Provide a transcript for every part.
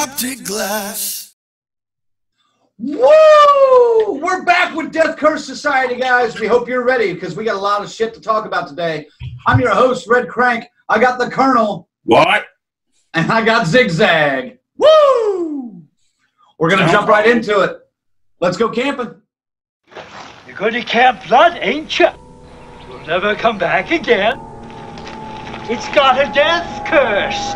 optic glass. Woo! We're back with Death Curse Society, guys. We hope you're ready because we got a lot of shit to talk about today. I'm your host, Red Crank. I got the Colonel. What? And I got Zigzag. Woo! We're going to jump right into it. Let's go camping. You're going to Camp Blood, ain't you? You'll never come back again. It's got a death curse.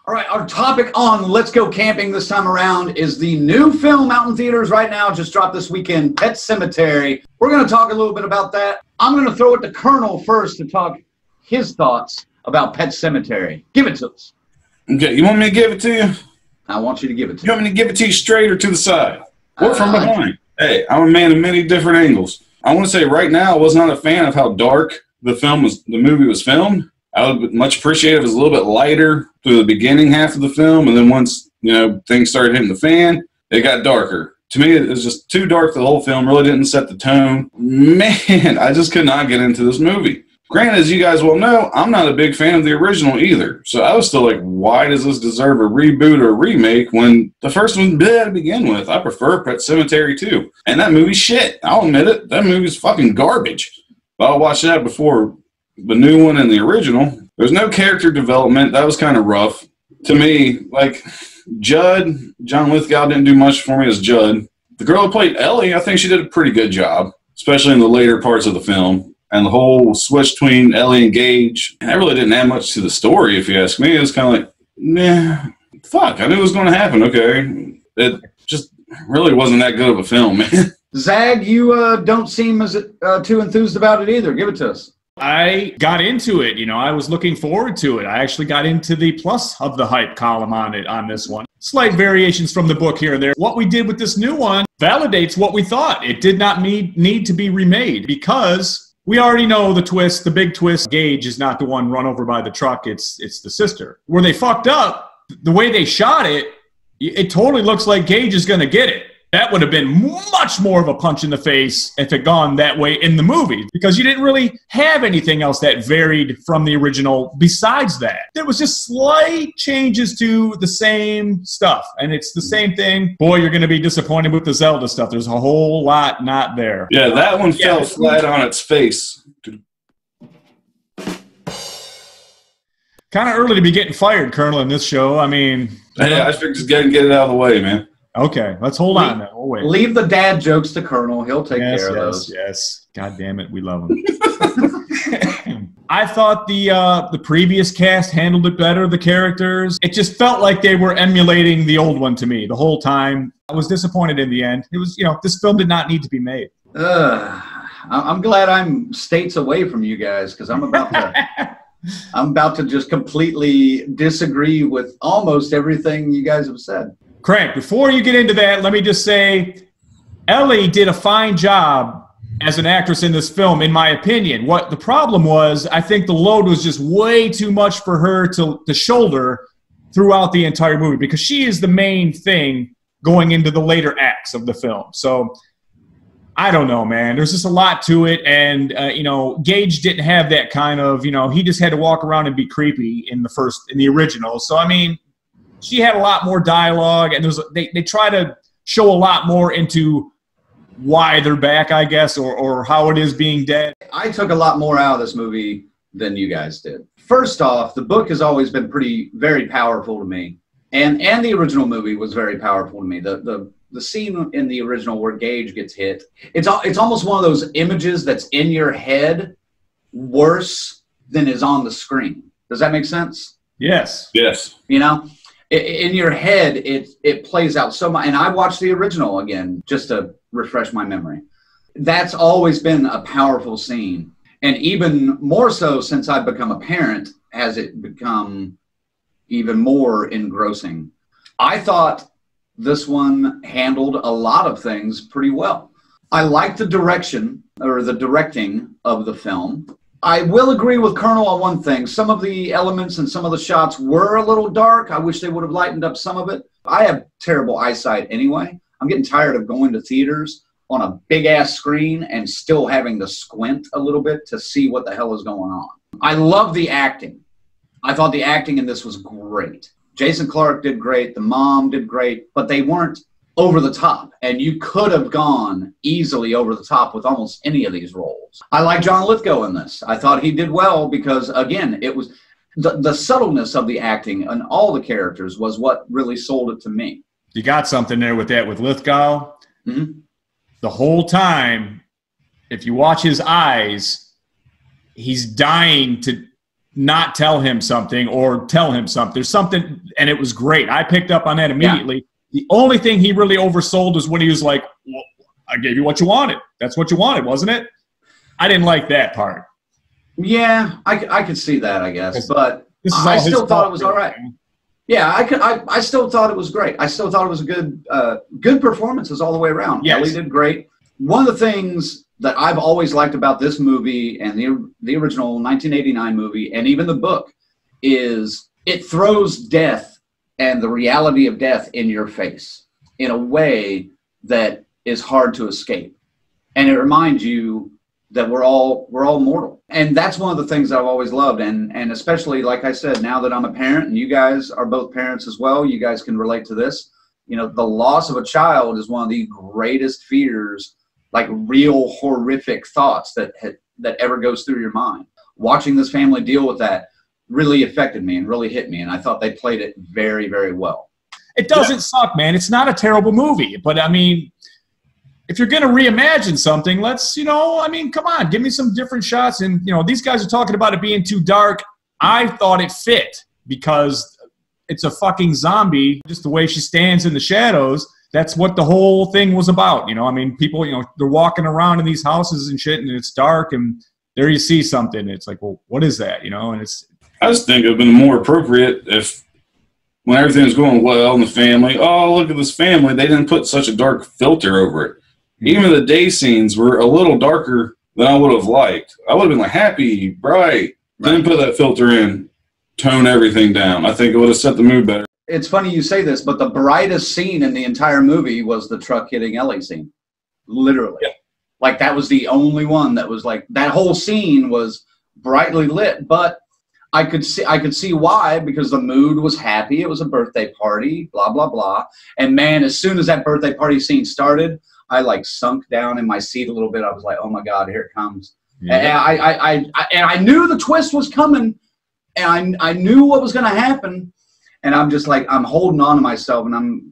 All right, our topic on Let's Go Camping this time around is the new film out in theaters right now, just dropped this weekend, Pet Sematary. We're going to talk a little bit about that. I'm going to throw it to Colonel first to talk his thoughts about Pet Sematary. Give it to us. Okay, you want me to give it to you? I want you to give it to me. You want me to give it to you straight or to the side? Or from behind? Hey, I'm a man of many different angles. I want to say right now, I was not a fan of how dark the movie was filmed. I would much appreciate if it was a little bit lighter through the beginning half of the film, and then once things started hitting the fan, it got darker. To me, it was just too dark. The whole film really didn't set the tone. Man, I just could not get into this movie. Granted, as you guys well know, I'm not a big fan of the original either. So I was still like, why does this deserve a reboot or remake when the first one bad to begin with? I prefer Pet Sematary 2. And that movie's shit. I'll admit it. That movie's fucking garbage. But I'll watch that before the new one and the original. There's no character development. That was kind of rough. To me, like, John Lithgow didn't do much for me as Judd. The girl who played Ellie, I think she did a pretty good job, especially in the later parts of the film. And the whole switch between Ellie and Gage, that really didn't add much to the story, if you ask me. It was kind of like, nah, fuck, I knew it was going to happen, okay. It just really wasn't that good of a film, man. Zag, you don't seem as too enthused about it either. Give it to us. I got into it. I was looking forward to it. I actually got into the plus of the hype column on this one. Slight variations from the book here and there. What we did with this new one validates what we thought. It did not need to be remade because we already know the twist, the big twist. Gage is not the one run over by the truck. It's the sister. Where they fucked up, the way they shot it, it totally looks like Gage is going to get it. That would have been much more of a punch in the face if it gone that way in the movie, because you didn't really have anything else that varied from the original besides that. There was just slight changes to the same stuff, and it's the same thing. Boy, you're going to be disappointed with the Zelda stuff. There's a whole lot not there. Yeah, that one fell flat on its face. Kind of early to be getting fired, Colonel, in this show. I mean... Hey, I figured just get it out of the way, man. Okay, let's hold on then. We'll wait. Leave the dad jokes to Colonel. He'll take care of those. Yes. God damn it, we love him. I thought the previous cast handled it better, the characters. It just felt like they were emulating the old one to me the whole time. I was disappointed in the end. It was, this film did not need to be made. I'm glad I'm states away from you guys because I'm about to just completely disagree with almost everything you guys have said. Crank, before you get into that, let me just say Ellie did a fine job as an actress in this film, in my opinion. What the problem was, I think the load was just way too much for her to shoulder throughout the entire movie, because she is the main thing going into the later acts of the film. So, I don't know, man. There's just a lot to it, and, Gage didn't have that kind of, he just had to walk around and be creepy in the original. So, I mean... She had a lot more dialogue, and they try to show a lot more into why they're back, I guess, or how it is being dead. I took a lot more out of this movie than you guys did. First off, the book has always been very powerful to me, and the original movie was very powerful to me. The scene in the original where Gage gets hit, it's almost one of those images that's in your head worse than is on the screen. Does that make sense? Yes. Yes. In your head, it plays out so much. And I watched the original again just to refresh my memory. That's always been a powerful scene. And even more so since I've become a parent, has it become even more engrossing. I thought this one handled a lot of things pretty well. I liked the direction, or the directing of the film. I will agree with Colonel on one thing. Some of the elements and some of the shots were a little dark. I wish they would have lightened up some of it. I have terrible eyesight anyway. I'm getting tired of going to theaters on a big ass screen and still having to squint a little bit to see what the hell is going on. I love the acting. I thought the acting in this was great. Jason Clarke did great. The mom did great, but they weren't over the top. And you could have gone easily over the top with almost any of these roles. I like John Lithgow in this. I thought he did well because, again, it was the subtleness of the acting and all the characters was what really sold it to me. You got something there with that with Lithgow. Mm-hmm. The whole time, if you watch his eyes, he's dying to not tell him something or tell him something. There's something, and it was great. I picked up on that immediately. Yeah. The only thing he really oversold is when he was like, well, I gave you what you wanted. That's what you wanted, wasn't it? I didn't like that part. Yeah, I could see that, I guess. But I still thought it was all right. Yeah, I still thought it was great. I still thought it was a good performances all the way around. Yes. Ellie did great. One of the things that I've always liked about this movie and the original 1989 movie and even the book is it throws death and the reality of death in your face in a way that is hard to escape. And it reminds you that we're all mortal. And that's one of the things that I've always loved. And especially, like I said, now that I'm a parent and you guys are both parents as well, you guys can relate to this. You know, the loss of a child is one of the greatest fears, like real horrific thoughts that ever goes through your mind. Watching this family deal with that really affected me and really hit me. And I thought they played it very, very well. It doesn't suck, man. It's not a terrible movie. But, I mean, if you're going to reimagine something, let's, come on, give me some different shots. And, these guys are talking about it being too dark. I thought it fit because it's a fucking zombie. Just the way she stands in the shadows, that's what the whole thing was about. People, they're walking around in these houses and shit, and it's dark, and there you see something. It's like, well, what is that? And it's. I just think it would have been more appropriate if, when everything was going well in the family, oh, look at this family, they didn't put such a dark filter over it. Even the day scenes were a little darker than I would have liked. I would have been like, happy, bright. Didn't put that filter in, tone everything down. I think it would have set the mood better. It's funny you say this, but the brightest scene in the entire movie was the truck hitting Ellie scene. Literally. Yeah. Like, that was the only one that was like, that whole scene was brightly lit, but I could see why, because the mood was happy. It was a birthday party, blah, blah, blah. And man, as soon as that birthday party scene started, I like sunk down in my seat a little bit. I was like, oh my God, here it comes. Yeah. And I knew the twist was coming, and I knew what was going to happen. And I'm just like, I'm holding on to myself, and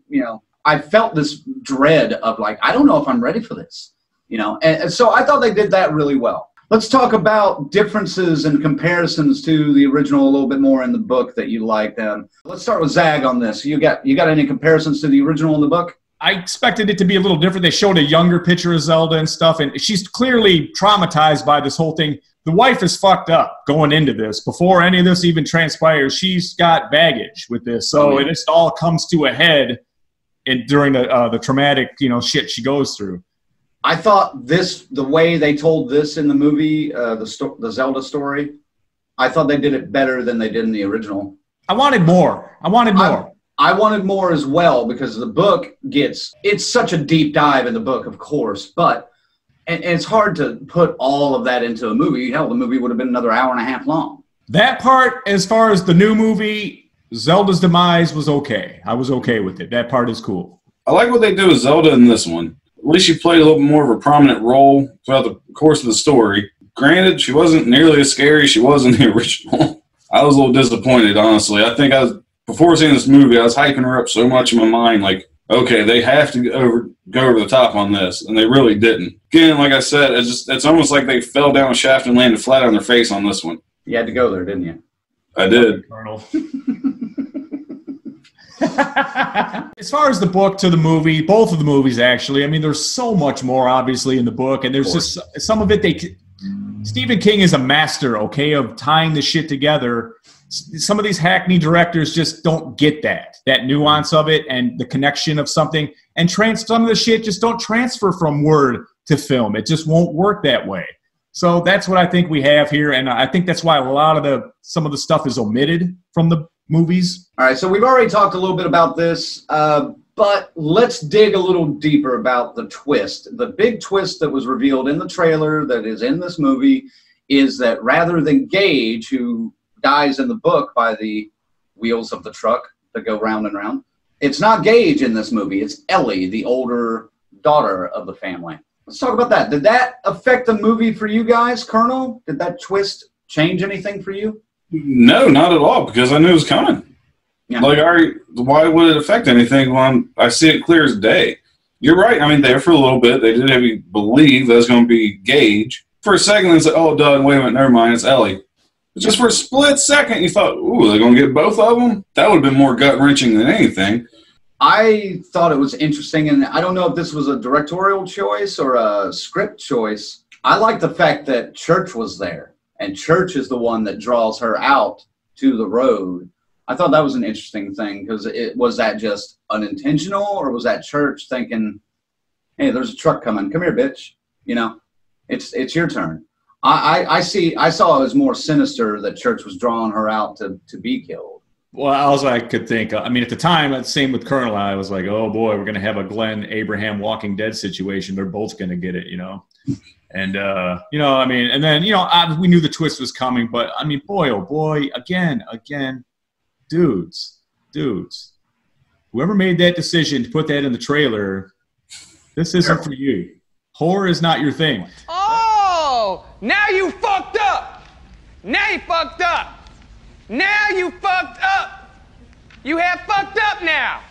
I felt this dread of like, I don't know if I'm ready for this, and so I thought they did that really well. Let's talk about differences and comparisons to the original a little bit more in the book that you liked. Let's start with Zag on this. You got any comparisons to the original in the book? I expected it to be a little different. They showed a younger picture of Zelda and stuff, and she's clearly traumatized by this whole thing. The wife is fucked up going into this. Before any of this even transpires, she's got baggage with this. So it just all comes to a head during the traumatic, shit she goes through. I thought the way they told this in the movie, the Zelda story, I thought they did it better than they did in the original. I wanted more. I wanted more as well, because the book it's such a deep dive in the book, of course, but and it's hard to put all of that into a movie. Hell, the movie would have been another hour and a half long. That part, as far as the new movie, Zelda's demise was okay. I was okay with it. That part is cool. I like what they do with Zelda in this one. At least she played a little more of a prominent role throughout the course of the story. Granted, she wasn't nearly as scary as she was in the original. I was a little disappointed, honestly. I think before seeing this movie, I was hyping her up so much in my mind, like, okay, they have to go over the top on this, and they really didn't. Again, like I said, it's almost like they fell down a shaft and landed flat on their face on this one. You had to go there, didn't you? I did. Colonel. As far as the book to the movie, both of the movies, actually, there's so much more, obviously, in the book, and there's just some of it Stephen King is a master, okay, of tying the shit together. Some of these hackney directors just don't get that nuance of it and the connection of something. And some of the shit just don't transfer from word to film. It just won't work that way. So that's what I think we have here, and I think that's why some of the stuff is omitted from the movies. All right, so we've already talked a little bit about this. But let's dig a little deeper about the twist. The big twist that was revealed in the trailer that is in this movie is that rather than Gage, who dies in the book by the wheels of the truck that go round and round, it's not Gage in this movie. It's Ellie, the older daughter of the family. Let's talk about that. Did that affect the movie for you guys, Colonel? Did that twist change anything for you? No, not at all, because I knew it was coming. Yeah. Like, why would it affect anything when I see it clear as day? You're right. I mean, there for a little bit, they did have you believe that was going to be Gage. For a second, it's like, oh, duh, wait a minute, never mind, it's Ellie. But just for a split second, you thought, ooh, they're going to get both of them? That would have been more gut-wrenching than anything. I thought it was interesting, and I don't know if this was a directorial choice or a script choice. I like the fact that Church was there, and Church is the one that draws her out to the road. I thought that was an interesting thing, because was that just unintentional, or was that Church thinking, hey, there's a truck coming. Come here, bitch. You know, it's your turn. I saw it as more sinister that Church was drawing her out to be killed. Well, all I could think, I mean, at the time, same with Colonel, I was like, oh boy, we're going to have a Glenn Abraham Walking Dead situation. They're both going to get it, you know? And, you know, I mean, and then, you know, we knew the twist was coming, but I mean, boy, oh boy, again, dudes, whoever made that decision to put that in the trailer, this isn't for you. Horror is not your thing. Oh, now you fucked up. Now you fucked up. Now you fucked up. You have fucked up now.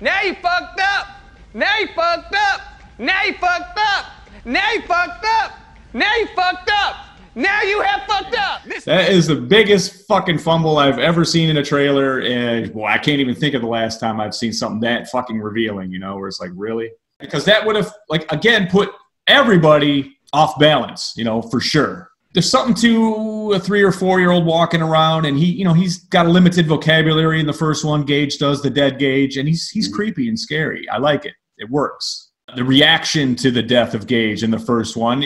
Now you fucked up. Now you fucked up. Now you fucked up. Now you fucked up. Now you fucked up. Now you have fucked up. That is the biggest fucking fumble I've ever seen in a trailer, and boy, I can't even think of the last time I've seen something that fucking revealing, you know, where it's like, really? Because that would have, like, again, put everybody off balance, you know, for sure. There's something to a 3 or 4 year old walking around, and he, you know, he's got a limited vocabulary in the first one. Gage does, the dead Gage, and he's creepy and scary. I like it. It works. The reaction to the death of Gage in the first one,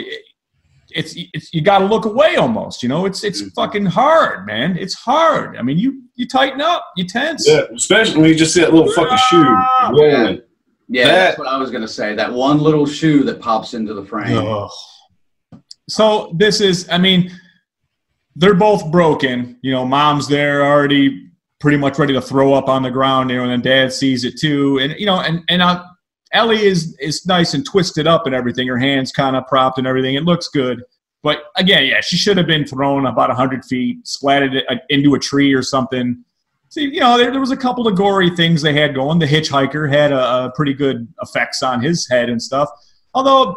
it's you got to look away almost. You know, it's fucking hard, man. It's hard. I mean, you tighten up, you tense. Yeah, especially when you just see that little fucking shoe rolling. Yeah, that's what I was gonna say. That one little shoe that pops into the frame. Ugh. So this is, I mean, they're both broken. You know, mom's there already pretty much ready to throw up on the ground, you know, and then dad sees it too. And, you know, and Ellie is nice and twisted up and everything. Her hands kind of propped and everything. It looks good. But again, yeah, she should have been thrown about 100 feet, splatted into a tree or something. See, you know, there was a couple of gory things they had going. The hitchhiker had a pretty good effects on his head and stuff. Although,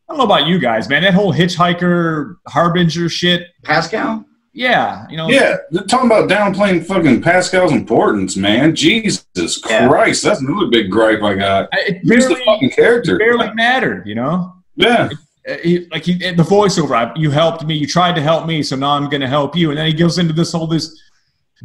I don't know about you guys, man. That whole hitchhiker harbinger shit. Pascal? Yeah, you know. Yeah, they're talking about downplaying fucking Pascal's importance, man. Jesus Christ, that's another big gripe I got. Who's the fucking character? It barely mattered, you know. Yeah. The voiceover. You helped me. You tried to help me, so now I'm going to help you. And then he goes into this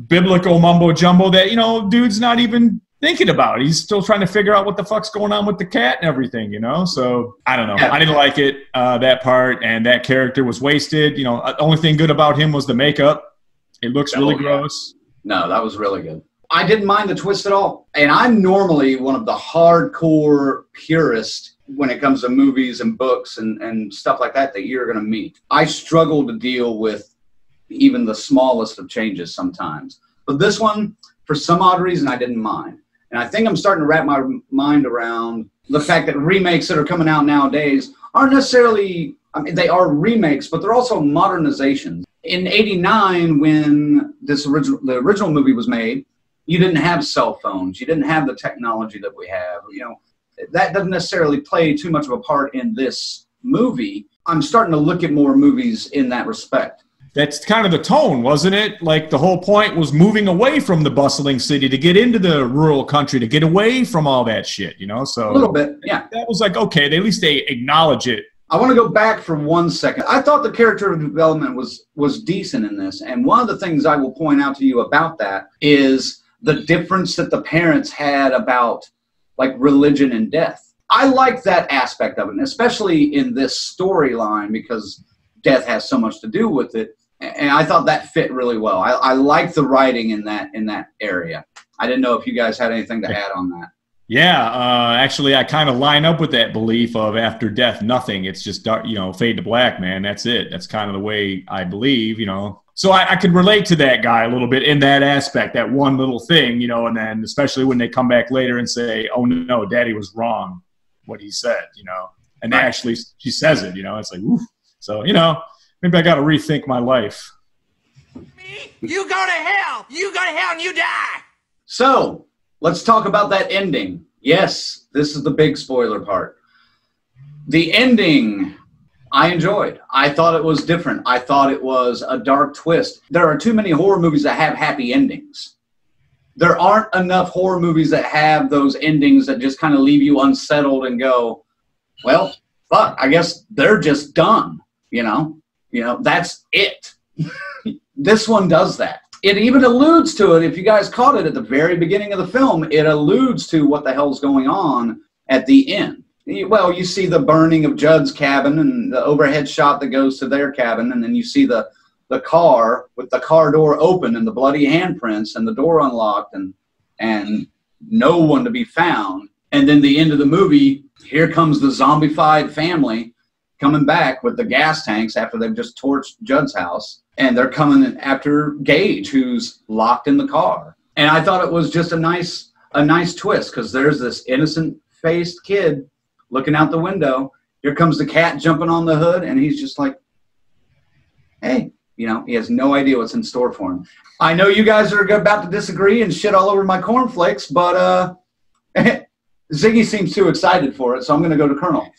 biblical mumbo jumbo that, you know, dude's not even thinking about. He's still trying to figure out what the fuck's going on with the cat and everything, you know? So, I don't know. Yeah. I didn't like it, that part, and that character was wasted. You know, the only thing good about him was the makeup. It looks really gross. No, that was really good. I didn't mind the twist at all. And I'm normally one of the hardcore purists when it comes to movies and books and stuff like that you're going to meet. I struggle to deal with even the smallest of changes sometimes. But this one, for some odd reason, I didn't mind. And I think I'm starting to wrap my mind around the fact that remakes that are coming out nowadays aren't necessarily, I mean, they are remakes, but they're also modernizations. In '89, when the original movie was made, you didn't have cell phones. You didn't have the technology that we have. You know, that doesn't necessarily play too much of a part in this movie. I'm starting to look at more movies in that respect. That's kind of the tone, wasn't it? Like the whole point was moving away from the bustling city to get into the rural country, to get away from all that shit, you know? So a little bit, yeah. That was like, okay, at least they acknowledge it. I want to go back for 1 second. I thought the character development was decent in this. And one of the things I will point out to you about that is the difference that the parents had about like religion and death. I like that aspect of it, especially in this storyline because death has so much to do with it. And I thought that fit really well. I like the writing in that area. I didn't know if you guys had anything to add on that. Yeah, actually, I kind of line up with that belief of after death, nothing. It's just dark, fade to black, man. That's it. That's kind of the way I believe, So I could relate to that guy a little bit in that aspect, that one little thing, and then especially when they come back later and say, "Oh no, Daddy was wrong," what he said, and Right. actually she says it, it's like, oof. So maybe I got to rethink my life. You go to hell! You go to hell and you die! So let's talk about that ending. Yes, this is the big spoiler part. The ending, I enjoyed. I thought it was different. I thought it was a dark twist. There are too many horror movies that have happy endings. There aren't enough horror movies that have those endings that just kind of leave you unsettled and go, well, fuck, I guess they're just done. That's it. This one does that. It even alludes to it. If you guys caught it at the very beginning of the film, it alludes to what the hell's going on at the end. Well, you see the burning of Judd's cabin and the overhead shot that goes to their cabin, and then you see the car with the car door open and the bloody handprints and the door unlocked and no one to be found. And then the end of the movie, here comes the zombified family coming back with the gas tanks after they've just torched Judd's house. And they're coming after Gage, who's locked in the car. And I thought it was just a nice twist, because there's this innocent-faced kid looking out the window. Here comes the cat jumping on the hood, and he's just like, hey, he has no idea what's in store for him. I know you guys are about to disagree and shit all over my cornflakes, but Ziggy seems too excited for it, so I'm going to go to Colonel.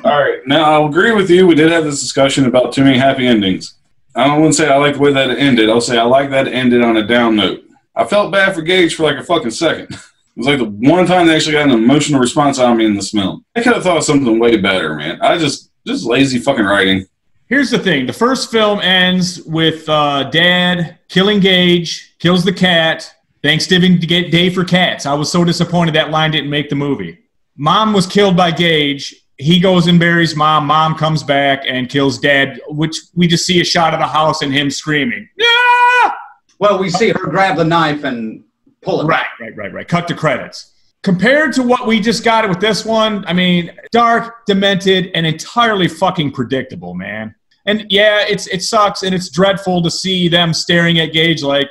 All right. Now, I'll agree with you. We did have this discussion about too many happy endings. I don't want to say I like the way that it ended. I'll say I like that it ended on a down note. I felt bad for Gage for like a fucking second. It was like the one time they actually got an emotional response out of me in this film. I could have thought of something way better, man. Just lazy fucking writing. Here's the thing. The first film ends with Dad killing Gage, kills the cat, Thanksgiving Day for cats. I was so disappointed that line didn't make the movie. Mom was killed by Gage. He goes and buries Mom. Mom comes back and kills Dad, which we just see a shot of the house and him screaming. Yeah! Well, we see her grab the knife and pull it. Right. Cut to credits. Compared to what we just got with this one, I mean, dark, demented, and entirely fucking predictable, man. And yeah, it sucks, and it's dreadful to see them staring at Gage like,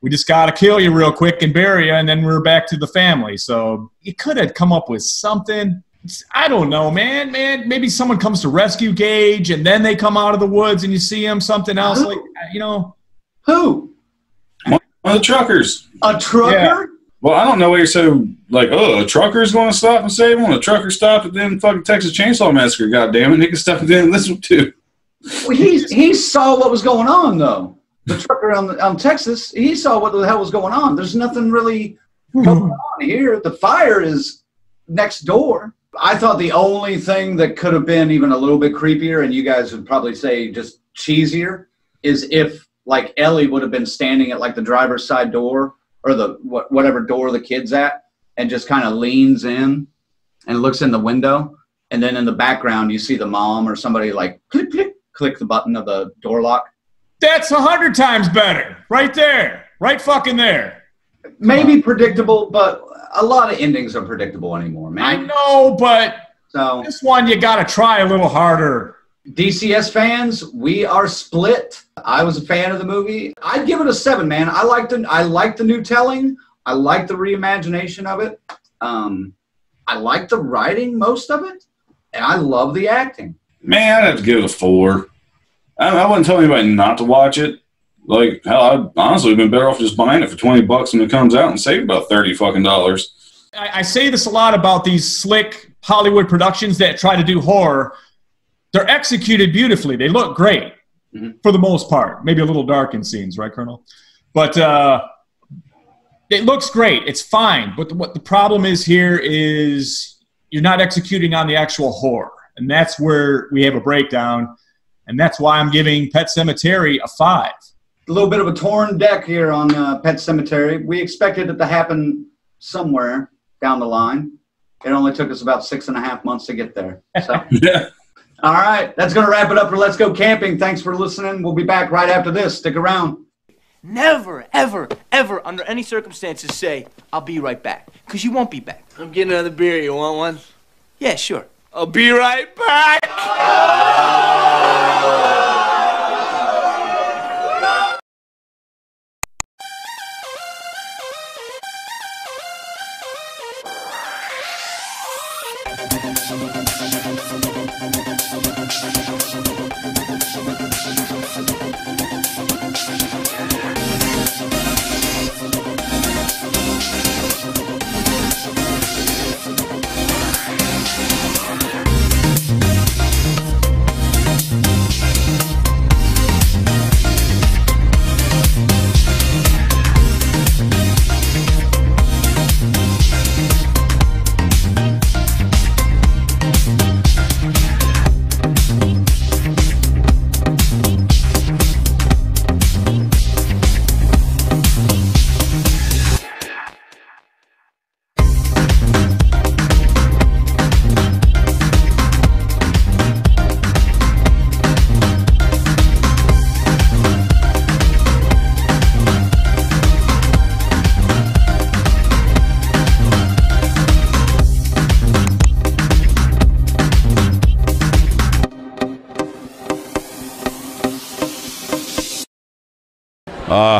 we just got to kill you real quick and bury you, and then we're back to the family. So you could have come up with something. I don't know, man. Maybe someone comes to rescue Gage, and then they come out of the woods, and you see him, something else. Who? One of the truckers. A trucker? Yeah. Well, I don't know why you're so like, a trucker's going to stop and save him? A trucker stopped at the fucking Texas Chainsaw Massacre, goddammit. He can stop and then listen to. Well, he saw what was going on, though. The trucker on Texas, he saw what the hell was going on. There's nothing really going on here. The fire is next door. I thought the only thing that could have been even a little bit creepier, and you guys would probably say just cheesier, is if like Ellie would have been standing at like the driver's side door or the whatever door the kid's at, and just kind of leans in and looks in the window, and then in the background you see the mom or somebody like click the button of the door lock. That's 100 times better. Right there. Right fucking there. Maybe predictable, but a lot of endings are predictable anymore, man. I know, but this one you got to try a little harder. DCS fans, we are split. I was a fan of the movie. I'd give it a 7, man. I like the new telling. I like the reimagination of it. I like the writing, most of it, and I love the acting. Man, I'd have to give it a 4. I wouldn't tell anybody not to watch it. Like, hell, I'd honestly been better off just buying it for $20 when it comes out and save about $30 fucking dollars. I say this a lot about these slick Hollywood productions that try to do horror. They're executed beautifully. They look great for the most part. Maybe a little dark in scenes, right, Colonel? But it looks great. It's fine. But what the problem is here is you're not executing on the actual horror. And that's where we have a breakdown. And that's why I'm giving Pet Sematary a 5. A little bit of a torn deck here on Pet Sematary. We expected it to happen somewhere down the line. It only took us about 6.5 months to get there. So. Yeah. All right, that's going to wrap it up for Let's Go Camping. Thanks for listening. We'll be back right after this. Stick around. never, ever, ever, under any circumstances say, I'll be right back. Because you won't be back. I'm getting another beer. You want one? Yeah, sure. I'll be right back.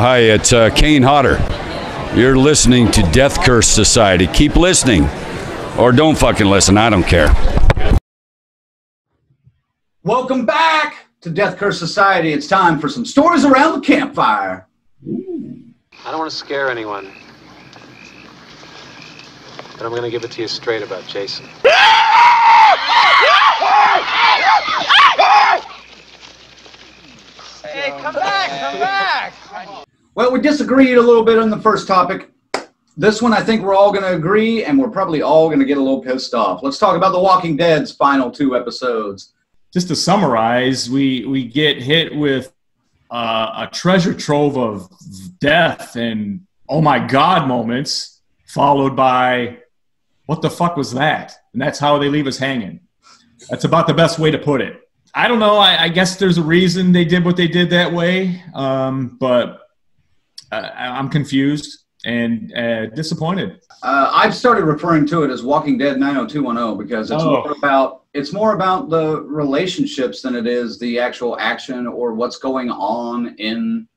Hi, it's Kane Hodder. You're listening to Death Curse Society. Keep listening. Or don't fucking listen. I don't care. Welcome back to Death Curse Society. It's time for some stories around the campfire. I don't want to scare anyone, but I'm going to give it to you straight about Jason. Hey, come back, come back! Well, we disagreed a little bit on the first topic. This one, I think we're all going to agree, and we're probably all going to get a little pissed off. Let's talk about The Walking Dead's final 2 episodes. Just to summarize, we get hit with a treasure trove of death and oh my God moments, followed by what the fuck was that? And that's how they leave us hanging. That's about the best way to put it. I don't know. I guess there's a reason they did what they did that way, but I'm confused and disappointed. I've started referring to it as Walking Dead 90210 because it's more about the relationships than it is the actual action or what's going on in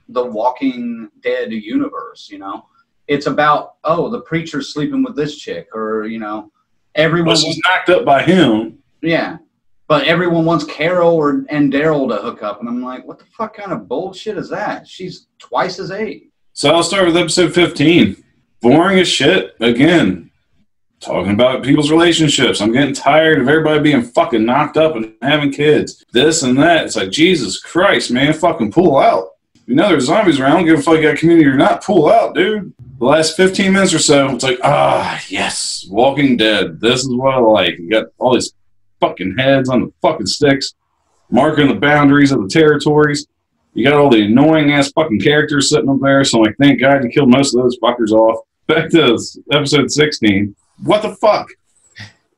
the Walking Dead universe. You know, it's about the preacher's sleeping with this chick, or everyone was knocked up by him. Yeah. But everyone wants Carol and Daryl to hook up. And I'm like, what the fuck kind of bullshit is that? She's twice his age. So I'll start with episode 15. Boring as shit. Again, talking about people's relationships. I'm getting tired of everybody being fucking knocked up and having kids. This and that. It's like, Jesus Christ, man, fucking pull out. You know there's zombies around. I don't give a fuck you got community or not. Pull out, dude. The last 15 minutes or so, it's like, yes, Walking Dead. This is what I like. You got all these fucking heads on the fucking sticks, marking the boundaries of the territories. You got all the annoying ass fucking characters sitting up there, so I'm like, thank God you killed most of those fuckers off. Back to episode 16. What the fuck?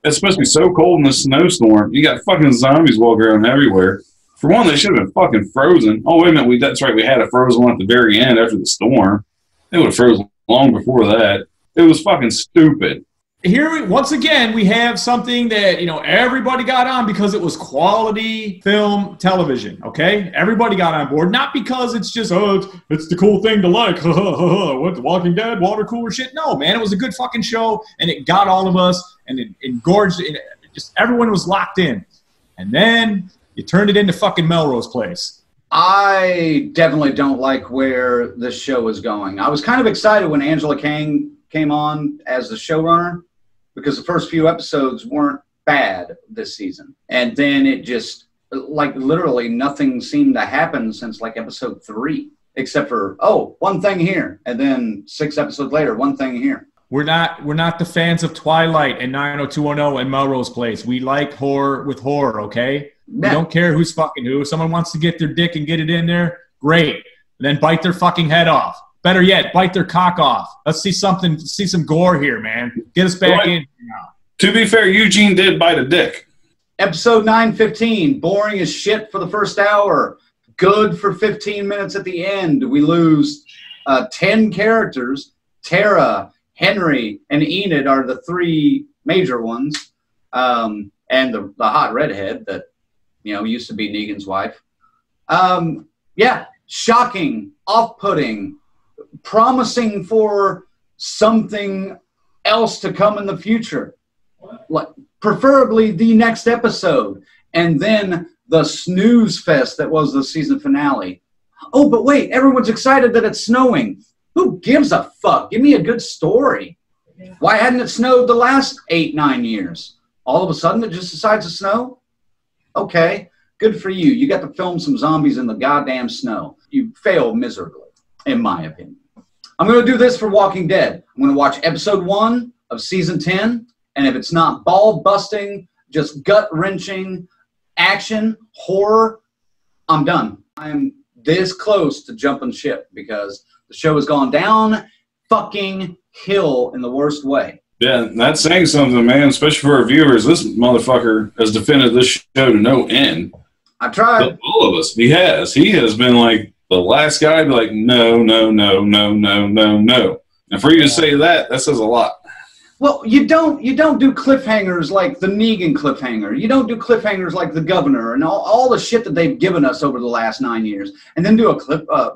It's supposed to be so cold in this snowstorm. You got fucking zombies walking around everywhere. For one, they should have been fucking frozen. Oh, wait a minute, that's right, we had a frozen one at the very end after the storm. They would have frozen long before that. It was fucking stupid. Here, once again, we have something that, everybody got on because it was quality film television, okay? Everybody got on board, not because it's just, it's the cool thing to like, what, The Walking Dead, water cooler shit? No, man, it was a good fucking show, and it got all of us, and it engorged, just everyone was locked in. And then you turned it into fucking Melrose Place. I definitely don't like where this show is going. I was kind of excited when Angela Kang came on as the showrunner, because the first few episodes weren't bad this season. And then it just, literally nothing seemed to happen since, episode 3. Except for, one thing here. And then 6 episodes later, one thing here. We're not the fans of Twilight and 90210 and Melrose Place. We like horror with horror, okay? We don't care who's fucking who. If someone wants to get their dick and get it in there, great. And then bite their fucking head off. Better yet, bite their cock off. Let's see some gore here, man. Get us back in now. To be fair, Eugene did bite a dick. Episode 915, boring as shit for the first hour. good for 15 minutes at the end. We lose 10 characters. Tara, Henry, and Enid are the three major ones. And the hot redhead that, used to be Negan's wife. Yeah, shocking, off-putting, promising for something else to come in the future. Like, preferably the next episode. And then the snooze fest that was the season finale. Oh, but wait, everyone's excited that it's snowing. Who gives a fuck? Give me a good story. Why hadn't it snowed the last 8-9 years? All of a sudden it just decides to snow? Okay, good for you. You got to film some zombies in the goddamn snow. You failed miserably, in my opinion. I'm going to do this for Walking Dead. I'm going to watch episode 1 of season 10, and if it's not ball-busting, just gut-wrenching action, horror, I'm done. I'm this close to jumping ship because the show has gone down fucking hill in the worst way. Yeah, that's saying something, man, especially for our viewers. This motherfucker has defended this show to no end. I tried. All of us. He has. He has been like the last guy to be like, no, no, no, no, no, no, no. And for you to say that, that says a lot. Well, you don't do cliffhangers like the Negan cliffhanger. You don't do cliffhangers like the Governor and all the shit that they've given us over the last 9 years. And then do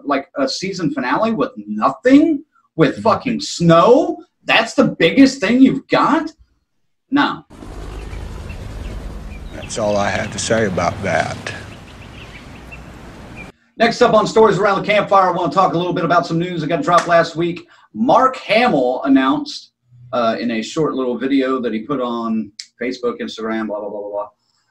like a season finale with nothing, with fucking snow. That's the biggest thing you've got? No. That's all I have to say about that. Next up on Stories Around the Campfire, I want to talk a little bit about some news that got dropped last week. Mark Hamill announced in a short little video that he put on Facebook, Instagram, blah, blah, blah, blah, blah,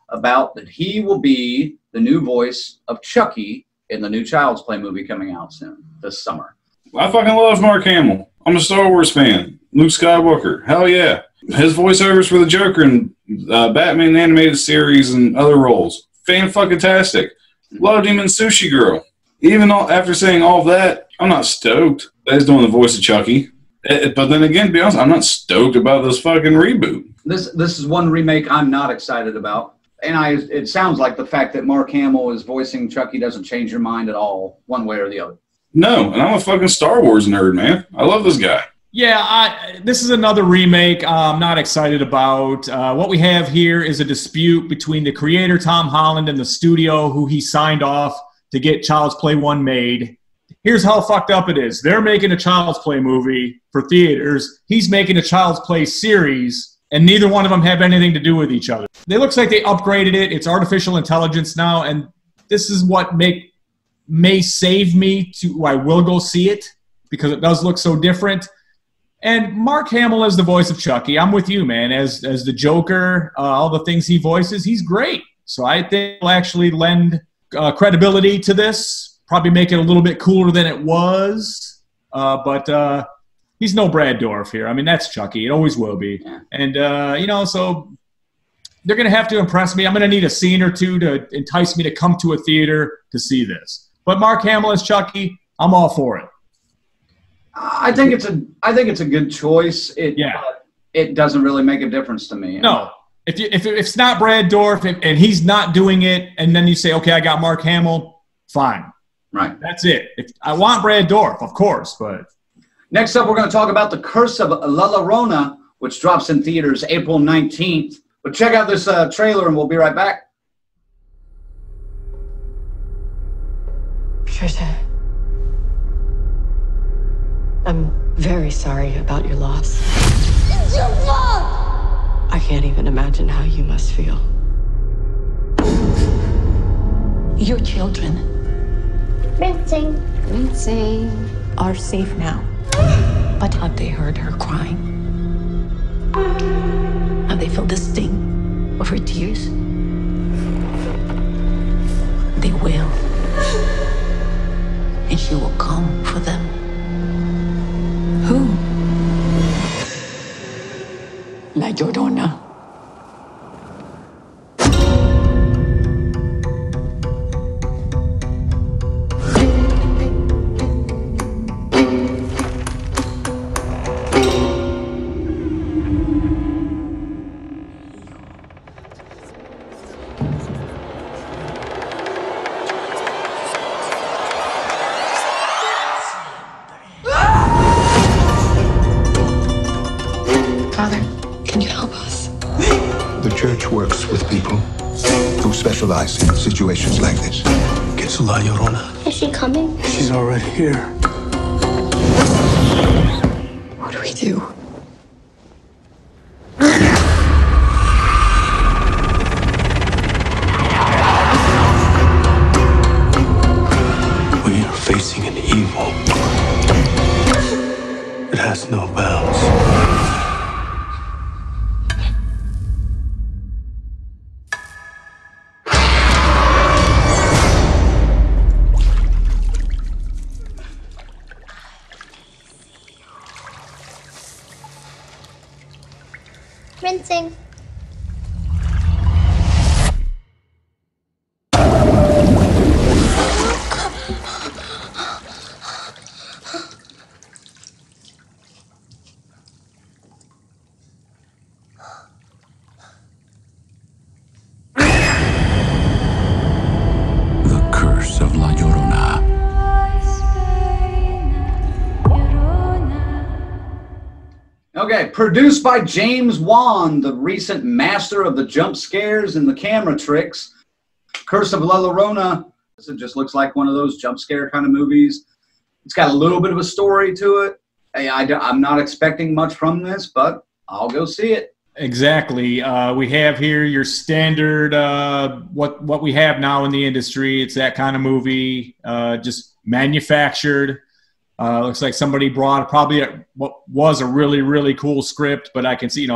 about that he will be the new voice of Chucky in the new Child's Play movie coming out soon, this summer. I fucking love Mark Hamill. I'm a Star Wars fan. Luke Skywalker. Hell yeah. His voiceovers for the Joker and Batman animated series and other roles. Fan-fucking-tastic. Loved him in Sushi Girl. Even after saying all of that, I'm not stoked that he's doing the voice of Chucky. But then again, to be honest, I'm not stoked about this fucking reboot. This is one remake I'm not excited about. And it sounds like the fact that Mark Hamill is voicing Chucky doesn't change your mind at all, one way or the other. No, and I'm a fucking Star Wars nerd, man. I love this guy. Yeah, this is another remake I'm not excited about. What we have here is a dispute between the creator, Tom Holland, and the studio who he signed off to get Child's Play 1 made. Here's how fucked up it is. They're making a Child's Play movie for theaters. He's making a Child's Play series, and neither one of them have anything to do with each other. It looks like they upgraded it. It's artificial intelligence now, and this is what may save me to I will go see it because it does look so different. And Mark Hamill is the voice of Chucky. I'm with you, man. As the Joker, all the things he voices, he's great. So I think he'll actually lend credibility to this. Probably make it a little bit cooler than it was. But he's no Brad Dourif here. I mean, that's Chucky. It always will be. And, so they're going to have to impress me. I'm going to need a scene or two to entice me to come to a theater to see this. But Mark Hamill as Chucky, I'm all for it. I think it's a good choice. It doesn't really make a difference to me. No. If it's not Brad Dourif and he's not doing it, and then you say, okay, I got Mark Hamill, fine. Right. That's it. If I want Brad Dourif, of course, but next up we're going to talk about The Curse of La Llorona, which drops in theaters April 19th. But check out this trailer and we'll be right back. Trisha, I'm very sorry about your loss. It's your fault! I can't even imagine how you must feel. Your children, Rinsing, are safe now. but had they heard her crying? Have they felt the sting of her tears? They will. And she will come for them. Who? La Llorona. improvise in situations like this. Get to La Llorona. Is she coming? She's already here. What do we do? We are facing an evil. It has no bounds. Rinsing. The Curse of La Llorona. Okay, produced by James Wan, the recent master of the jump scares and the camera tricks. Curse of La Llorona. It just looks like one of those jump scare kind of movies. It's got a little bit of a story to it. I'm not expecting much from this, but I'll go see it. Exactly. We have here your standard, what we have now in the industry. It's that kind of movie, just manufactured. Looks like somebody brought probably what was a really, really cool script, but I can see,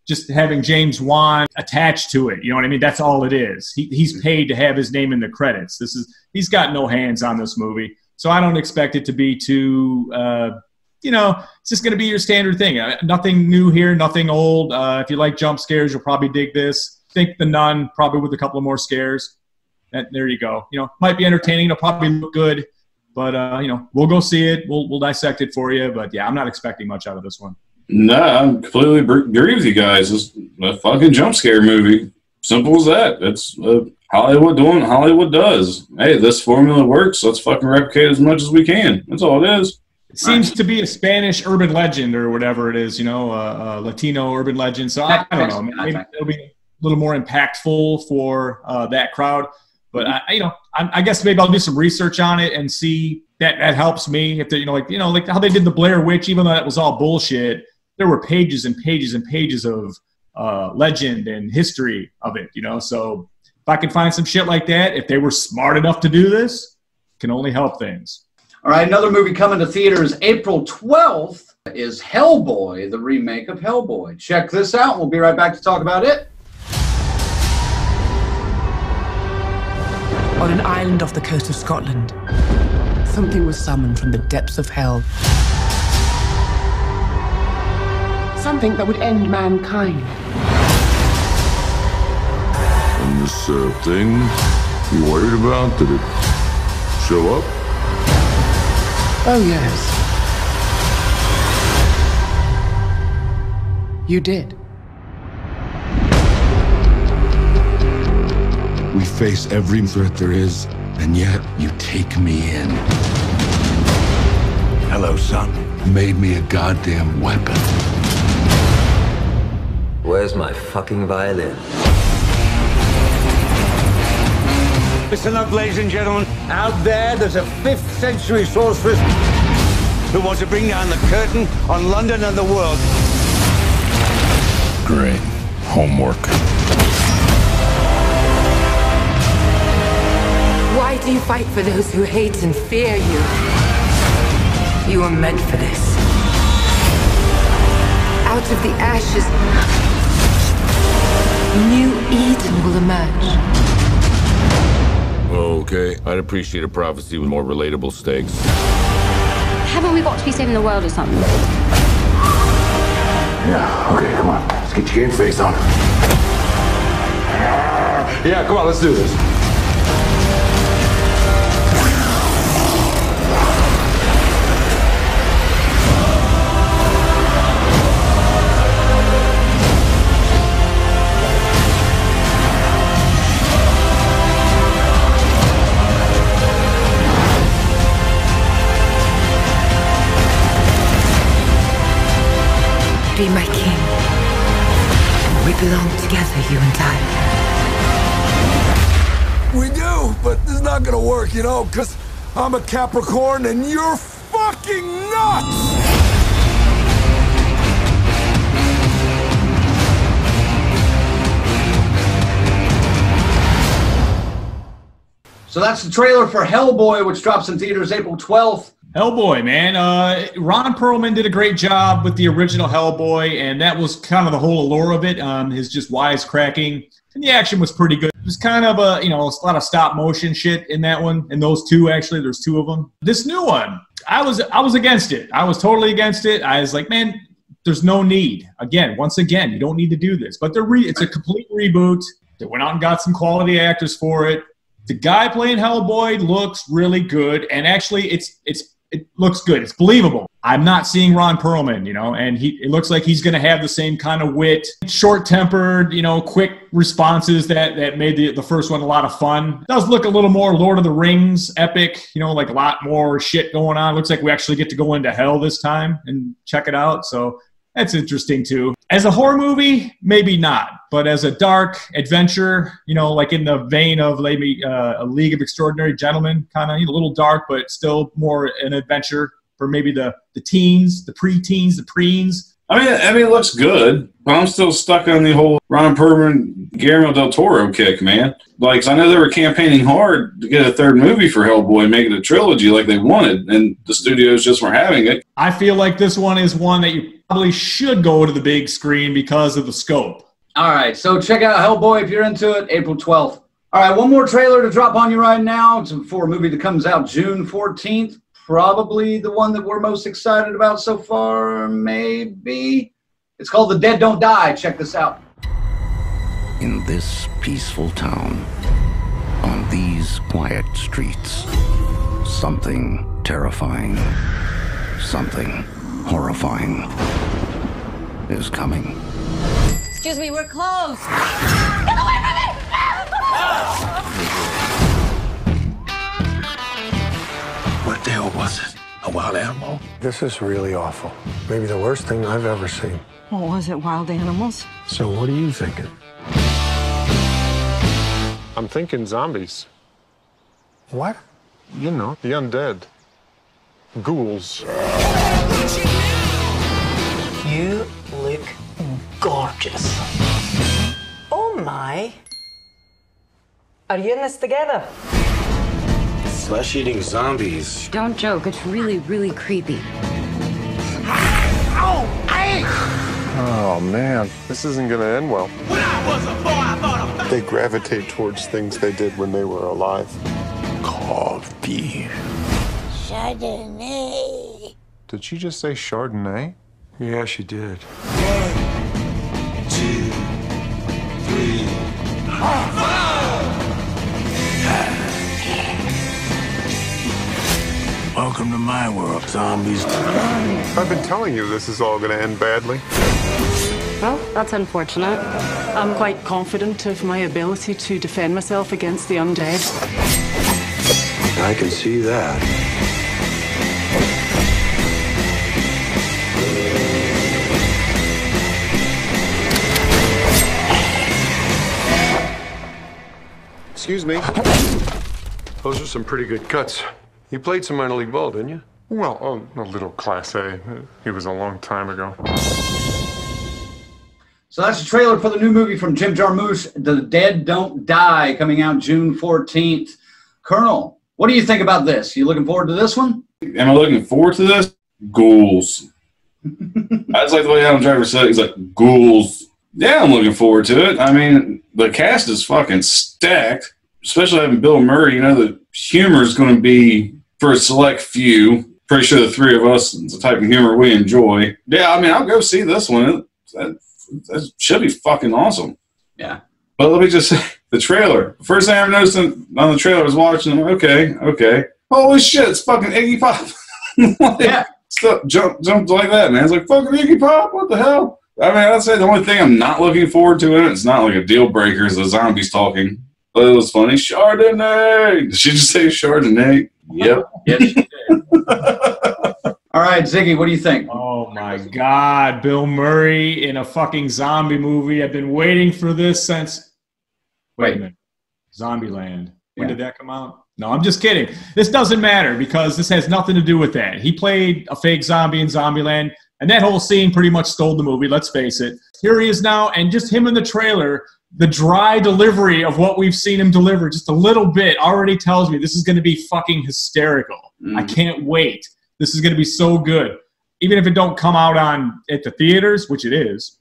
just having James Wan attached to it. You know what I mean? That's all it is. He's paid to have his name in the credits. He's got no hands on this movie. So I don't expect it to be too, it's just going to be your standard thing. Nothing new here, nothing old. If you like jump scares, you'll probably dig this. Think The Nun, probably with a couple of more scares. There you go. Might be entertaining. It'll probably look good. But, we'll go see it. We'll dissect it for you. But, yeah, I'm not expecting much out of this one. No, I completely agree with you guys. It's a fucking jump scare movie. Simple as that. It's Hollywood doing what Hollywood does. Hey, this formula works. Let's fucking replicate as much as we can. That's all it is. It seems to be a Spanish urban legend or whatever it is, Latino urban legend. So I don't know. Maybe it'll be a little more impactful for that crowd. But I guess maybe I'll do some research on it and see that helps me. If they, like how they did the Blair Witch, even though that was all bullshit, there were pages and pages and pages of legend and history of it. So if I can find some shit like that, if they were smart enough to do this, it can only help things. All right, another movie coming to theaters April 12th is Hellboy, the remake of Hellboy. Check this out. We'll be right back to talk about it. On an island off the coast of Scotland, something was summoned from the depths of hell. Something that would end mankind. And this thing you worried about, did it show up? Oh, yes. You did. We face every threat there is, and yet you take me in. Hello, son. Made me a goddamn weapon. Where's my fucking violin? Listen up, ladies and gentlemen. Out there's a 5th century sorceress who wants to bring down the curtain on London and the world. Great. Homework. Why do you fight for those who hate and fear you? You were meant for this. Out of the ashes, new Eden will emerge. Okay, I'd appreciate a prophecy with more relatable stakes. Haven't we got to be saving the world or something? Yeah, okay, come on. Let's get your game face on. Yeah, come on, let's do this. Be my king. We belong together, you and I. We do, but this is not gonna work, you know, because I'm a Capricorn and you're fucking nuts! So that's the trailer for Hellboy, which drops in theaters April 12th. Hellboy, man. Ron Perlman did a great job with the original Hellboy, and that was kind of the whole allure of it, his just wisecracking. And the action was pretty good. It was kind of a lot of stop motion shit in that one. And those two, actually, there's two of them. This new one, I was against it. I was totally against it. I was like, man, there's no need. Once again, you don't need to do this. But it's a complete reboot. They went out and got some quality actors for it. The guy playing Hellboy looks really good, and actually, it looks good. It's believable. I'm not seeing Ron Perlman, and it looks like he's going to have the same kind of wit, short-tempered, quick responses that made the first one a lot of fun. It does look a little more Lord of the Rings epic, like a lot more shit going on. Looks like we actually get to go into hell this time and check it out. So that's interesting too. As a horror movie, maybe not, but as a dark adventure, like in the vein of maybe a League of Extraordinary Gentlemen, kind of a little dark, but still more an adventure for maybe the teens, the preteens, the preens. I mean, it looks good, but I'm still stuck on the whole Ron Perlman, Guillermo del Toro kick, man. Like, 'cause I know they were campaigning hard to get a third movie for Hellboy and make it a trilogy like they wanted, and the studios just weren't having it. I feel like this one is one that you probably should go to the big screen because of the scope. All right, so check out Hellboy if you're into it, April 12th. All right, one more trailer to drop on you right now. It's for a movie that comes out June 14th. Probably the one that we're most excited about so far, maybe. It's called The Dead Don't Die. Check this out. In this peaceful town, on these quiet streets, something terrifying, something horrifying is coming. Excuse me, we're closed. Get away from me! What the hell was it? A wild animal? This is really awful. Maybe the worst thing I've ever seen. What was it, wild animals? So what are you thinking? I'm thinking zombies. What? You know, the undead. Ghouls. You look gorgeous. Oh my. Are you in this together? Flesh-eating zombies. Don't joke. It's really, really creepy. Oh, man. This isn't gonna end well. They gravitate towards things they did when they were alive. Called beer. Chardonnay. Did she just say Chardonnay? Yeah, she did. 1, 2, 3. Welcome to my world, zombies. I've been telling you this is all gonna end badly. Well, that's unfortunate. I'm quite confident of my ability to defend myself against the undead. I can see that. Excuse me. Those are some pretty good cuts. You played some minor league ball, didn't you? Well, a little Class A. It was a long time ago. So that's the trailer for the new movie from Jim Jarmusch, The Dead Don't Die, coming out June 14th. Colonel, what do you think about this? You looking forward to this one? Am I looking forward to this? Ghouls. That's like the way Adam Driver said it. He's like, ghouls. Yeah, I'm looking forward to it. I mean, the cast is fucking stacked, especially having Bill Murray. The humor is going to be for a select few. Pretty sure the three of us is the type of humor we enjoy. Yeah, I mean, I'll go see this one. That should be fucking awesome. Yeah. But let me just say, the trailer. First thing I ever noticed on the trailer, I was watching, I'm like, okay. Holy shit, it's fucking Iggy Pop. Yeah. Stuff jumped like that, man. It's like, fucking Iggy Pop, what the hell? I mean, I'd say the only thing I'm not looking forward to in it, it's not like a deal breaker, is the zombies talking. But it was funny. Chardonnay. Did she just say Chardonnay? Yep. Yes, she did. All right, Ziggy, what do you think? Oh, my God. Bill Murray in a fucking zombie movie. I've been waiting for this since... Wait a minute. Zombieland. When did that come out? No, I'm just kidding. This doesn't matter because this has nothing to do with that. He played a fake zombie in Zombieland, and that whole scene pretty much stole the movie, let's face it. Here he is now, and just him in the trailer, the dry delivery of what we've seen him deliver, just a little bit, already tells me this is going to be fucking hysterical. I can't wait. This is going to be so good. Even if it don't come out at the theaters, which it is,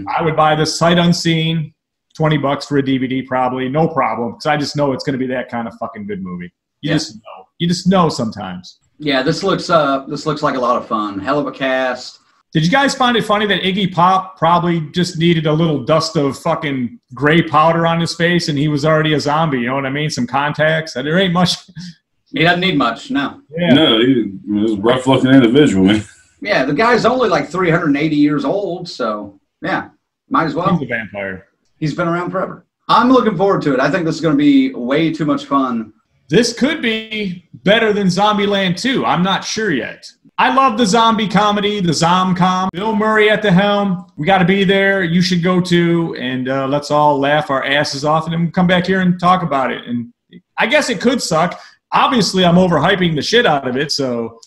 I would buy this sight unseen, $20 for a DVD probably, no problem, because I just know it's going to be that kind of fucking good movie. You just know. You just know sometimes. Yeah, this looks like a lot of fun. Hell of a cast. Did you guys find it funny that Iggy Pop probably just needed a little dust of fucking gray powder on his face and he was already a zombie? You know what I mean? Some contacts. There ain't much. He doesn't need much, no. Yeah. No, he was a rough-looking individual, man. Yeah, the guy's only like 380 years old, so yeah, might as well. He's a vampire. He's been around forever. I'm looking forward to it. I think this is going to be way too much fun. This could be better than Zombieland 2. I'm not sure yet. I love the zombie comedy, the Zomcom. Bill Murray at the helm. We got to be there. You should go too. And let's all laugh our asses off and then come back here and talk about it. And I guess it could suck. Obviously, I'm overhyping the shit out of it. So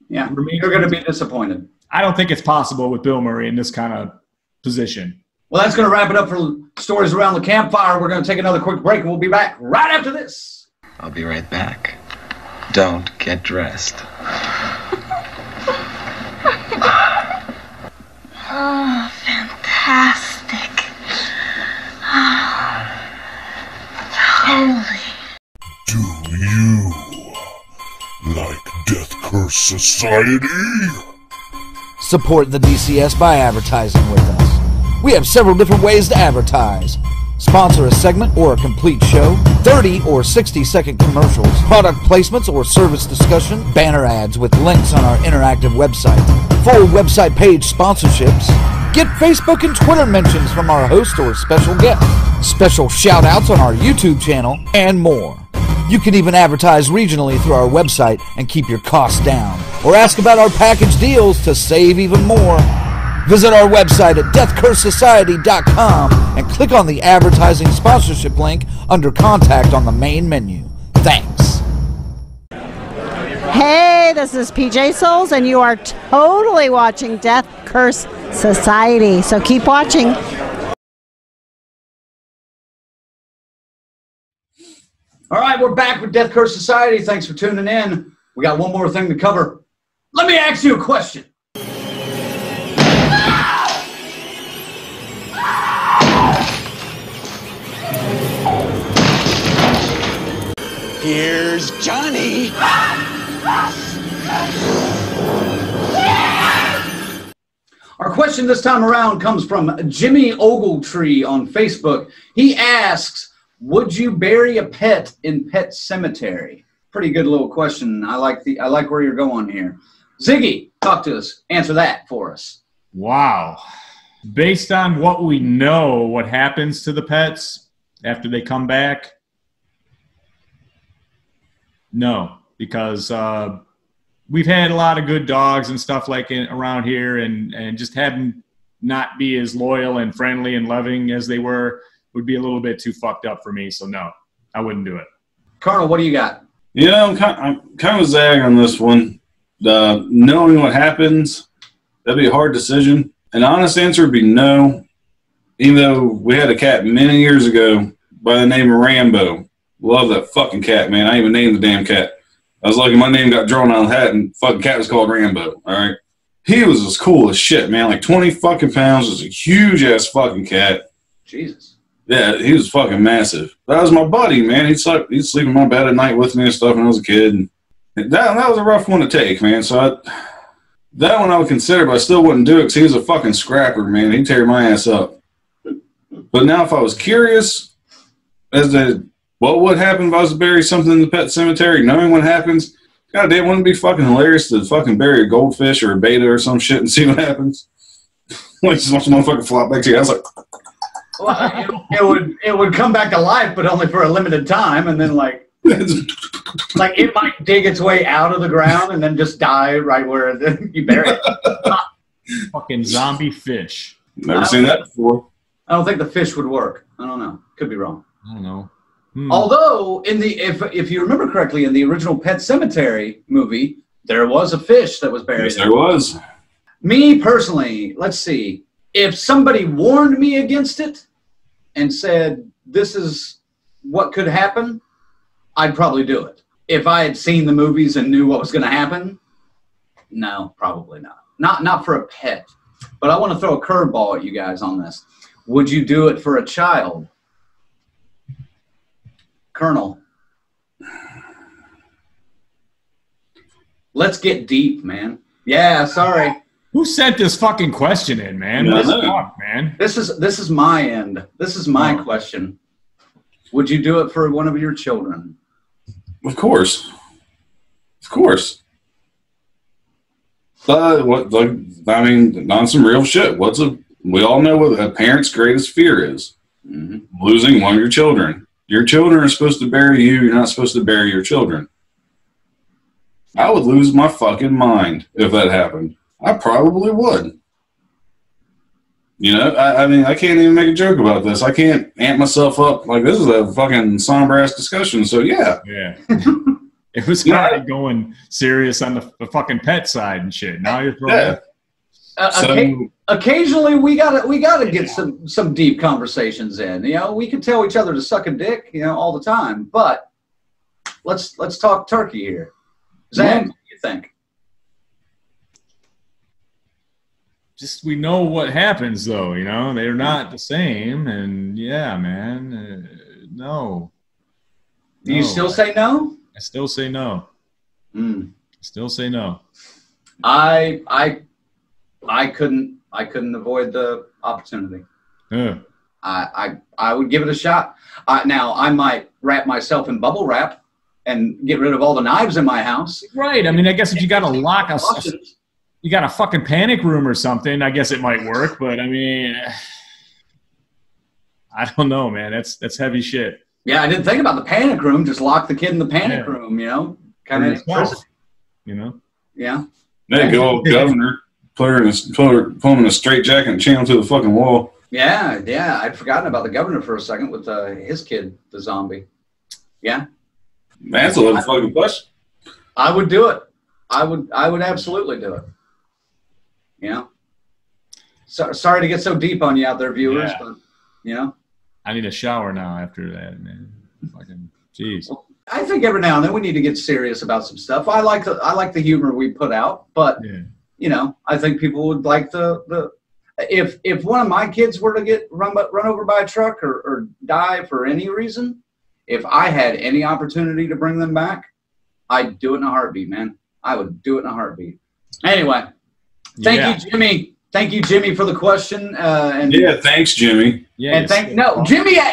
yeah, you're going to be disappointed. I don't think it's possible with Bill Murray in this kind of position. Well, that's going to wrap it up for Stories Around the Campfire. We're going to take another quick break, and we'll be back right after this. I'll be right back. Don't get dressed. Oh, fantastic. Holy. Do you like Death Curse Society? Support the DCS by advertising with us. We have several different ways to advertise. Sponsor a segment or a complete show, 30 or 60-second commercials, product placements or service discussion, banner ads with links on our interactive website, full website page sponsorships, get Facebook and Twitter mentions from our host or special guest, special shout-outs on our YouTube channel, and more. You can even advertise regionally through our website and keep your costs down, or ask about our package deals to save even more. Visit our website at deathcursesociety.com and click on the advertising sponsorship link under contact on the main menu. Thanks. Hey, this is PJ Souls, and you are totally watching Death Curse Society. So keep watching. All right, we're back with Death Curse Society. Thanks for tuning in. We got one more thing to cover. Let me ask you a question. Here's Johnny. Our question this time around comes from Jimmy Ogletree on Facebook. He asks, would you bury a pet in Pet Sematary? Pretty good little question. I like where you're going here. Ziggy, talk to us. Answer that for us. Wow. Based on what we know, what happens to the pets after they come back, no, because we've had a lot of good dogs and stuff like around here, and just having not be as loyal and friendly and loving as they were would be a little bit too fucked up for me. So no, I wouldn't do it. Colonel, what do you got? You know, I'm kind of zag on this one. Knowing what happens, that'd be a hard decision. An honest answer would be no, even though we had a cat many years ago by the name of Rambo. Love that fucking cat, man. I even named the damn cat. I was lucky my name got drawn on the hat and fucking cat was called Rambo, all right? He was as cool as shit, man. Like 20 fucking pounds. Was a huge-ass fucking cat. Jesus. Yeah, he was fucking massive. That was my buddy, man. He'd sleep in my bed at night with me and stuff when I was a kid. And that was a rough one to take, man. So that one I would consider, but I still wouldn't do it because he was a fucking scrapper, man. He'd tear my ass up. But now if I was curious as to what would happen if I was to bury something in the Pet Sematary, knowing what happens, God damn, wouldn't it be fucking hilarious to fucking bury a goldfish or a beta or some shit and see what happens? Like, just watch the motherfucker flop back to you. I was like... Well, it would come back to life, but only for a limited time, and then like it might dig its way out of the ground and then just die right where you bury it. Fucking zombie fish. Never seen that before. I don't think the fish would work. I don't know. Could be wrong. I don't know. Although, if you remember correctly, in the original Pet Sematary movie, there was a fish that was buried. Yes, there was. Me personally, let's see. If somebody warned me against it and said, this is what could happen, I'd probably do it. If I had seen the movies and knew what was going to happen, no, probably not. Not for a pet. But I want to throw a curveball at you guys on this. Would you do it for a child? Colonel. Let's get deep, man. Yeah, sorry. Who sent this fucking question in, man? No, man. This is my end. This is my question. Would you do it for one of your children? Of course. Of course. On some real shit. We all know what a parent's greatest fear is. Losing one of your children. Your children are supposed to bury you. You're not supposed to bury your children. I would lose my fucking mind if that happened. I probably would. You know, I mean, I can't even make a joke about this. I can't amp myself up. Like, this is a fucking somber-ass discussion, so yeah. Yeah. It was kind of going serious on the fucking pet side and shit. Now you're throwing... Occasionally, we gotta get some deep conversations in. You know, we can tell each other to suck a dick, you know, all the time. But let's talk turkey here. Zach, what do you think? Just we know what happens, though. You know, they're not the same, and yeah, man, no. Do you still say no? I still say no. Still say no. I couldn't avoid the opportunity. Yeah. I would give it a shot. Now I might wrap myself in bubble wrap and get rid of all the knives in my house. Right. I mean, I guess if you got to lock you got a fucking panic room or something, I guess it might work. But I mean, I don't know, man. That's heavy shit. Yeah, I didn't think about the panic room. Just lock the kid in the panic room, you know? Kind of, you know? Yeah. Hey, good old governor. Pull him in a straight jacket and chain him to the fucking wall. Yeah. I'd forgotten about the governor for a second with his kid, the zombie. Yeah. Man, that's a little fucking question. I would do it. I would absolutely do it. You know? Sorry to get so deep on you out there, viewers, but, you know? I need a shower now after that, man. Fucking jeez. I think every now and then we need to get serious about some stuff. I like the humor we put out, but you know, I think people would like the if one of my kids were to get run over by a truck or die for any reason, if I had any opportunity to bring them back, I'd do it in a heartbeat, man. I would do it in a heartbeat. Anyway, thank you, Jimmy. Thank you, Jimmy, for the question. Yeah, thanks, Jimmy. Yeah,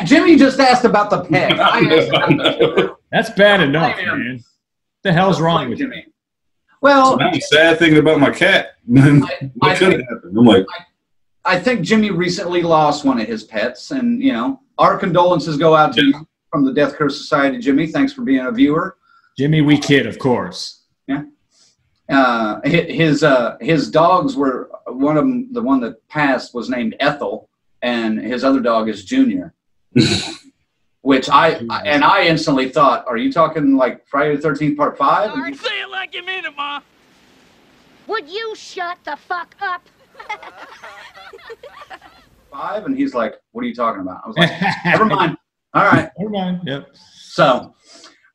Jimmy just asked about the pet. That's bad enough, man. What the hell's wrong with Jimmy? Well, so now the sad thing about my cat. What could happen? I'm like, I think Jimmy recently lost one of his pets, and you know, our condolences go out to you from the Death Curse Society, Jimmy. Thanks for being a viewer. Jimmy, we kid, of course. Yeah. His dogs were one of them. The one that passed was named Ethel, and his other dog is Junior. Which I instantly thought, are you talking like Friday the 13th Part 5? Say it like you mean it, Ma. Would you shut the fuck up? 5, and he's like, what are you talking about? I was like, never mind. All right. Never mind. Yep. So,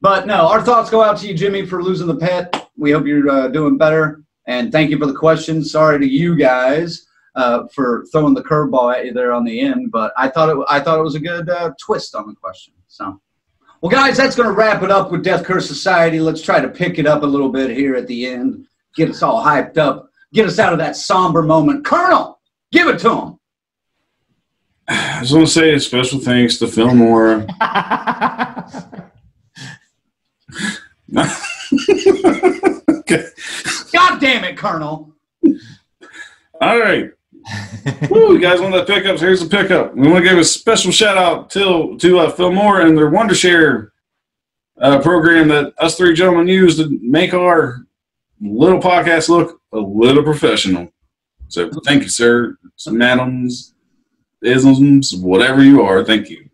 but no, our thoughts go out to you, Jimmy, for losing the pet. We hope you're doing better. And thank you for the question. Sorry to you guys for throwing the curveball at you there on the end, but I thought it was a good twist on the question. So, well, guys, that's going to wrap it up with Death Curse Society. Let's try to pick it up a little bit here at the end, get us all hyped up, get us out of that somber moment. Colonel, give it to him. I just want to say a special thanks to Fillmore. Okay. God damn it, Colonel. All right. Woo, you guys want the pickups? Here's the pickup. We want to give a special shout out to Fillmore and their Wondershare program that us three gentlemen use to make our little podcast look a little professional. So thank you, sir. Some madams, isms, whatever you are. Thank you.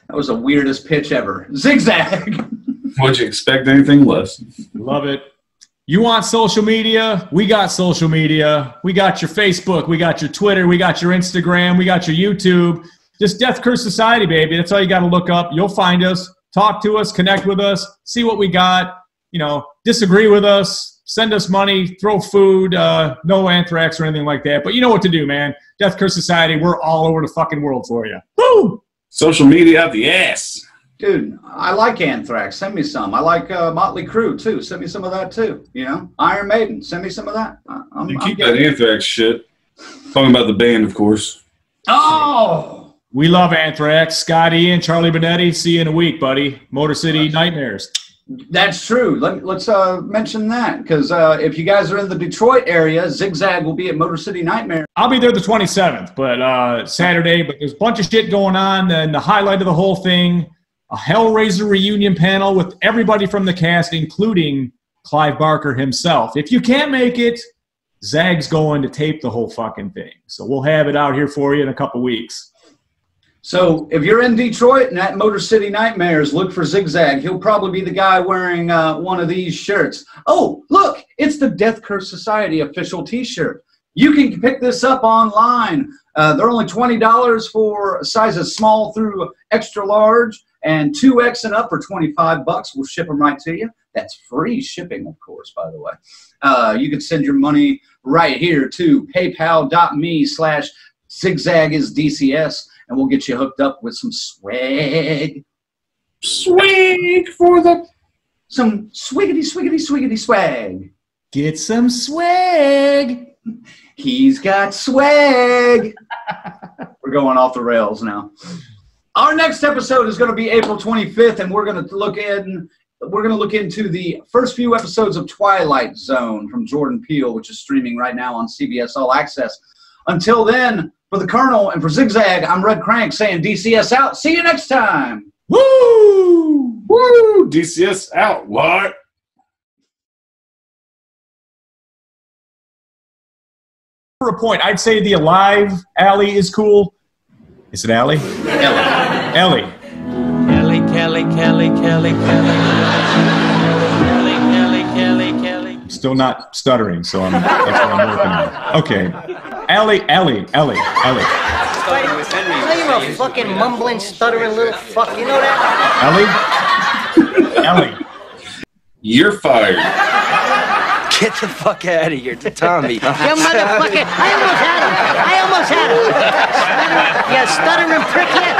That was the weirdest pitch ever. Zigzag. Would you expect anything less? Love it. You want social media? We got social media. We got your Facebook. We got your Twitter. We got your Instagram. We got your YouTube. Just Death Curse Society, baby. That's all you got to look up. You'll find us. Talk to us. Connect with us. See what we got. You know, disagree with us. Send us money. Throw food. No anthrax or anything like that. But you know what to do, man. Death Curse Society. We're all over the fucking world for you. Woo! Social media out the ass. Dude, I like Anthrax. Send me some. I like Motley Crue, too. Send me some of that, too. You know? Iron Maiden. Send me some of that. You keep that Anthrax shit. Talking about the band, of course. Oh! We love Anthrax. Scotty and Charlie Benetti. See you in a week, buddy. Motor City Nightmares. That's true. Let's mention that, because if you guys are in the Detroit area, Zigzag will be at Motor City Nightmare. I'll be there the 27th, but Saturday. But there's a bunch of shit going on. And the highlight of the whole thing, a Hellraiser reunion panel with everybody from the cast, including Clive Barker himself. If you can't make it, Zag's going to tape the whole fucking thing. So we'll have it out here for you in a couple weeks. So if you're in Detroit and at Motor City Nightmares, look for Zigzag. He'll probably be the guy wearing one of these shirts. Oh, look, it's the Death Curse Society official t-shirt. You can pick this up online. They're only $20 for sizes small through extra large, and 2X and up for $25. We'll ship them right to you. That's free shipping, of course, by the way. You can send your money right here to paypal.me/zigzagisDCS, and we'll get you hooked up with some swag. Swag for the... Some swiggity swag. Get some swag. He's got swag. We're going off the rails now. Our next episode is going to be April 25th, and we're going to look into the first few episodes of Twilight Zone from Jordan Peele, which is streaming right now on CBS All Access. Until then, for the Colonel and for Zigzag, I'm Red Crank saying DCS out. See you next time. Woo! Woo! DCS out. What? For a point, I'd say the Alive alley is cool. Is it Allie? Ellie. Kelly. I'm still not stuttering, so that's what I'm working on. Okay. Ellie. You're a fucking mumbling, stuttering little fuck. You know that? Ellie. You're fired. Get the fuck out of here, Tommy. You motherfucker! I almost had him! You stuttering prick yet!